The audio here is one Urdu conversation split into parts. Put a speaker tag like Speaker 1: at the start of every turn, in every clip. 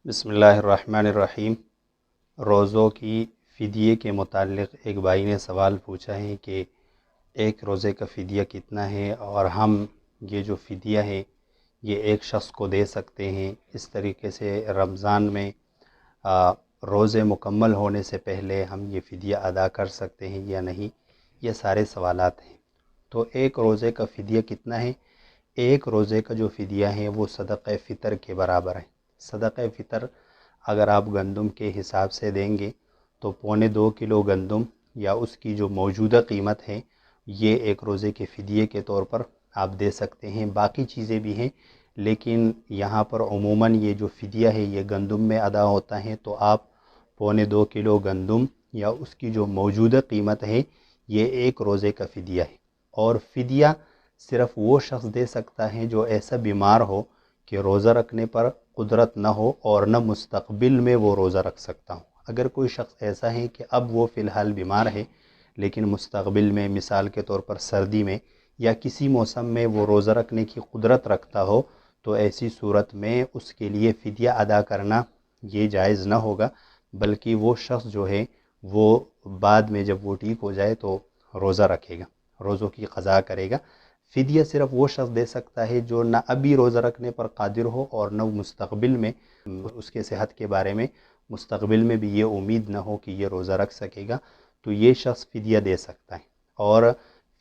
Speaker 1: بسم اللہ الرحمن الرحیم۔ روزوں کی فدیے کے متعلق ایک بھائی نے سوال پوچھا ہے کہ ایک روزے کا فدیہ کتنا ہے، اور ہم یہ جو فدیہ ہے یہ ایک شخص کو دے سکتے ہیں، اس طریقے سے رمضان میں روزے مکمل ہونے سے پہلے ہم یہ فدیہ ادا کر سکتے ہیں یا نہیں، یہ سارے سوالات ہیں۔ تو ایک روزے کا فدیہ کتنا ہے؟ ایک روزے کا جو فدیہ ہے وہ صدقہ فطر کے برابر ہے۔ صدقہ فطر اگر آپ گندم کے حساب سے دیں گے تو 1.25 کلو گندم یا اس کی جو موجودہ قیمت ہے یہ ایک روزے کے فدیے کے طور پر آپ دے سکتے ہیں۔ باقی چیزیں بھی ہیں لیکن یہاں پر عموماً یہ جو فدیہ ہے یہ گندم میں ادا ہوتا ہے، تو آپ 1.25 کلو گندم یا اس کی جو موجودہ قیمت ہے یہ ایک روزے کا فدیہ ہے۔ اور فدیہ صرف وہ شخص دے سکتا ہے جو ایسا بیمار ہو کہ روزہ رکھنے پر قدرت نہ ہو اور نہ مستقبل میں وہ روزہ رکھ سکتا ہو۔ اگر کوئی شخص ایسا ہے کہ اب وہ فی الحال بیمار ہے لیکن مستقبل میں، مثال کے طور پر سردی میں یا کسی موسم میں وہ روزہ رکھنے کی قدرت رکھتا ہو، تو ایسی صورت میں اس کے لیے فدیہ ادا کرنا یہ جائز نہ ہوگا، بلکہ وہ شخص جو ہے وہ بعد میں جب وہ ٹھیک ہو جائے تو روزہ رکھے گا، روزوں کی قضا کرے گا۔ فدیہ صرف وہ شخص دے سکتا ہے جو نہ ابھی روزہ رکھنے پر قادر ہو اور نہ مستقبل میں اس کے صحت کے بارے میں مستقبل میں بھی یہ امید نہ ہو کہ یہ روزہ رکھ سکے گا، تو یہ شخص فدیہ دے سکتا ہے۔ اور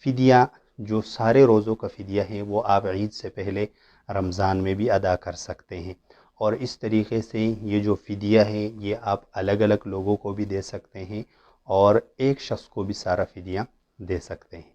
Speaker 1: فدیہ جو سارے روزوں کا فدیہ ہے وہ آپ عید سے پہلے رمضان میں بھی ادا کر سکتے ہیں، اور اس طریقے سے یہ جو فدیہ ہے یہ آپ الگ الگ لوگوں کو بھی دے سکتے ہیں اور ایک شخص کو بھی سارا فدیہ دے سکتے ہیں۔